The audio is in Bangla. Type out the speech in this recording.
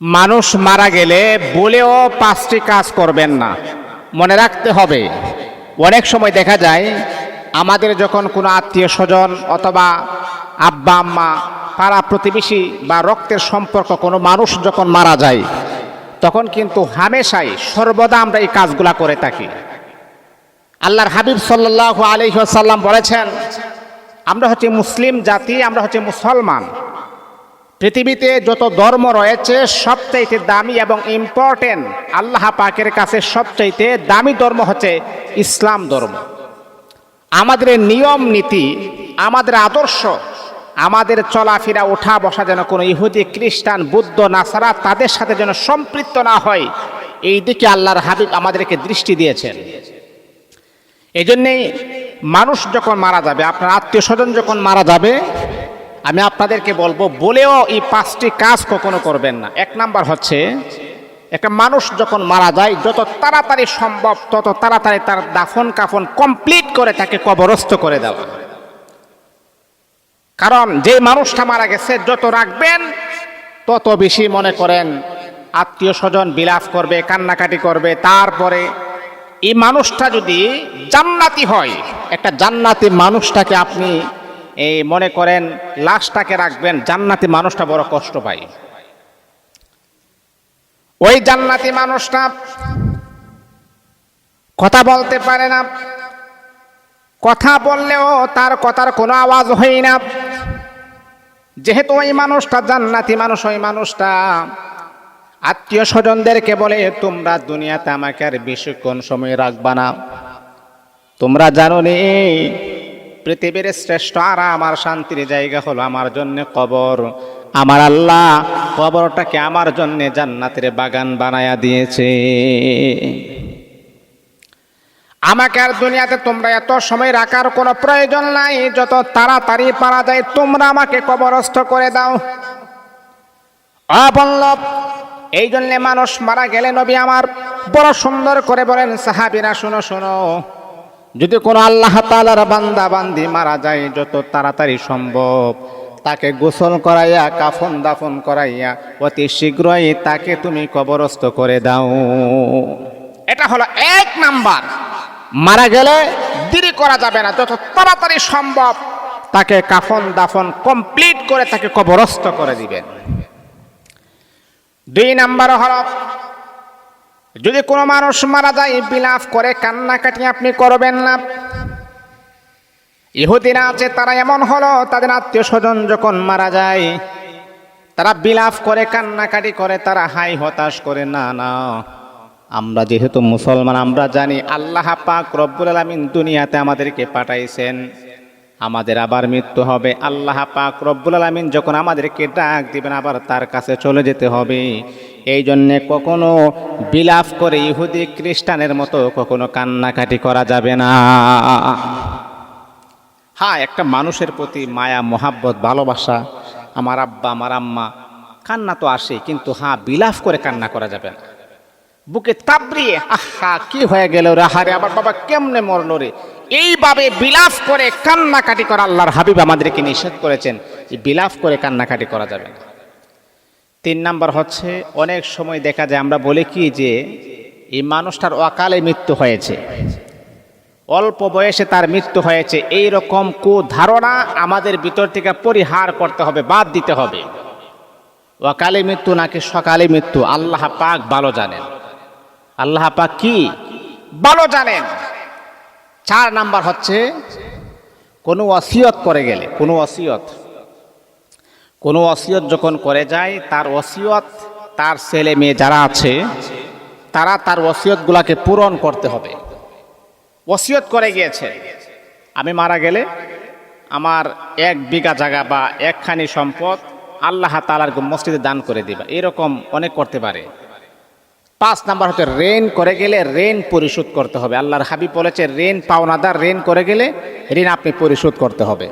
মানুষ মারা গেলে বলেও 5টি কাজ করবেন না, মনে রাখতে হবে। অনেক সময় দেখা যায় আমাদের যখন কোনো আত্মীয় স্বজন অথবা আব্বা আম্মা পাড়া প্রতিবেশী বা রক্তের সম্পর্ক কোনো মানুষ যখন মারা যায়, তখন কিন্তু হামেশাই সর্বদা আমরা এই কাজগুলা করে থাকি। আল্লাহর হাবিব সাল্লাল্লাহু আলাইহি ওয়াসাল্লাম বলেছেন, আমরা হচ্ছে মুসলিম জাতি, আমরা হচ্ছে মুসলমান। পৃথিবীতে যত ধর্ম রয়েছে সবচাইতে দামি এবং ইম্পর্টেন্ট আল্লাহ পাকের কাছে সবচাইতে দামি ধর্ম হচ্ছে ইসলাম ধর্ম। আমাদের নিয়ম নীতি, আমাদের আদর্শ, আমাদের চলাফেরা ওঠা বসা যেন কোনো ইহুদি খ্রিস্টান বুদ্ধ নাসারা তাদের সাথে যেন সম্পৃক্ত না হয়, এই দিকে আল্লাহর হাবিব আমাদেরকে দৃষ্টি দিয়েছেন। এই জন্যেই মানুষ যখন মারা যাবে, আপনার আত্মীয় স্বজন যখন মারা যাবে, আমি আপনাদেরকে বলবো বলেও এই 5টি কাজ কখনো করবেন না। 1 নাম্বার হচ্ছে, একটা মানুষ যখন মারা যায় যত তাড়াতাড়ি সম্ভব তত তাড়াতাড়ি তার দাফন কাফন কমপ্লিট করে তাকে কবরস্থ করে দেওয়া। কারণ যে মানুষটা মারা গেছে যত রাখবেন তত বেশি মনে করেন আত্মীয় স্বজন বিলাপ করবে, কান্নাকাটি করবে। তারপরে এই মানুষটা যদি জান্নাতি হয়, একটা জান্নাতি মানুষটাকে আপনি এই মনে করেন লাশটাকে রাখবেন, জান্নাতি মানুষটা বড় কষ্ট পায়। ওই জান্নাতি মানুষটা কথা বলতে পারে না, কথা বললেও তার কথার কোনো আওয়াজ হয় না। যেহেতু ওই মানুষটা জান্নাতি মানুষ, ওই মানুষটা আত্মীয় স্বজনদেরকে বলে, তোমরা দুনিয়াতে আমাকে আর বেশিক্ষণ সময় রাখবা না। তোমরা জানো নি পৃথিবীর শ্রেষ্ঠ আরাম আর শান্তির জায়গা হলো আমার জন্য কবর। আমার আল্লাহ কবরটাকে আমার জন্য জান্নাতের বাগান বানায়া দিয়েছে। আমাকে আর দুনিয়াতে তোমরা এত সময় রাখার কোনো প্রয়োজন নাই, যত তাড়াতাড়ি পারা যায় তোমরা আমাকে কবরস্থ করে দাও। অবল্লভ এই জন্যে মানুষ মারা গেলে নবী আমার বড় সুন্দর করে বলেন, সাহাবীরা শোনো শোনো, যদি কোনো আল্লাহ তাআলার বান্দা বান্দি মারা যায় যত তাড়াতাড়ি সম্ভব তাকে গোসল করাইয়া কাফন দাফন করাইয়া অতি শীঘ্রই তাকে তুমি কবরস্থ করে দাও। এটা হলো 1 নাম্বার। মারা গেলে দেরি করা যাবে না, যত তাড়াতাড়ি সম্ভব তাকে কাফন দাফন কমপ্লিট করে তাকে কবরস্থ করে দিবেন। 2 নাম্বার হলো, যদি কোনো মানুষ মারা যায় বিলাপ করে কান্নাকাটি আপনি করবেন না। ইহুদিরা আছে, তারা এমন হলো, তাদের আত্মীয় স্বজন যখন মারা যায় তারা বিলাপ করে কান্নাকাটি করে, তারা হাই হতাশ করে। না না, আমরা যেহেতু মুসলমান, আমরা জানি আল্লাহ পাক রব্বুল আলামিন দুনিয়াতে আমাদেরকে পাঠাইছেন, আমাদের আবার মৃত্যু হবে। আল্লাহ পাক রব্বুল আলামিন যখন আমাদেরকে ডাক দিবেন আবার তার কাছে চলে যেতে হবে। এই জন্যে কখনো বিলাপ করে ইহুদি খ্রিস্টানের মতো কখনো কান্নাকাটি করা যাবে না। হ্যাঁ, একটা মানুষের প্রতি মায়া মোহাব্বত ভালোবাসা, আমার আব্বা আমার আম্মা, কান্না তো আসে, কিন্তু হ্যাঁ বিলাপ করে কান্না করা যাবে না। বুকে তাবড়িয়ে আহা কি হয়ে গেল রে, হারে আমার বাবা কেমনে মরলো রে, এইভাবে বিলাপ করে কান্নাকাটি করা আল্লাহর হাবিব আমাদেরকে নিষেধ করেছেন। এই বিলাপ করে কান্নাকাটি করা যাবে না। 3 নাম্বার হচ্ছে, অনেক সময় দেখা যায় আমরা বলি কি যে এই মানুষটার অকালে মৃত্যু হয়েছে, অল্প বয়সে তার মৃত্যু হয়েছে, এই রকম কুধারণা আমাদের ভিতর থেকে পরিহার করতে হবে, বাদ দিতে হবে। অকালে মৃত্যু নাকি সকালে মৃত্যু আল্লাহ পাক ভালো জানেন। আল্লাহ পাক কি ভালো জানেন। 4 নাম্বার হচ্ছে, কোনো ওসিয়ত করে গেলে, কোনো ওসিয়ত যখন করে যায়, তার ওসিয়ত তার ছেলে মেয়ে যারা আছে তারা তার ওসিয়তগুলোকে পূরণ করতে হবে। ওসিয়ত করে গিয়েছে, আমি মারা গেলে আমার 1 বিঘা জায়গা বা 1খানি সম্পদ আল্লাহ তাআলার মসজিদে দান করে দিবা, এরকম অনেক করতে পারে। 5 নাম্বার হচ্ছে, ঋণ করে গেলে ঋণ পরিশোধ করতে হবে। আল্লাহর হাবিব বলেছে, ঋণ পাওনাদার ঋণ করে গেলে ঋণ আপনি পরিশোধ করতে হবে।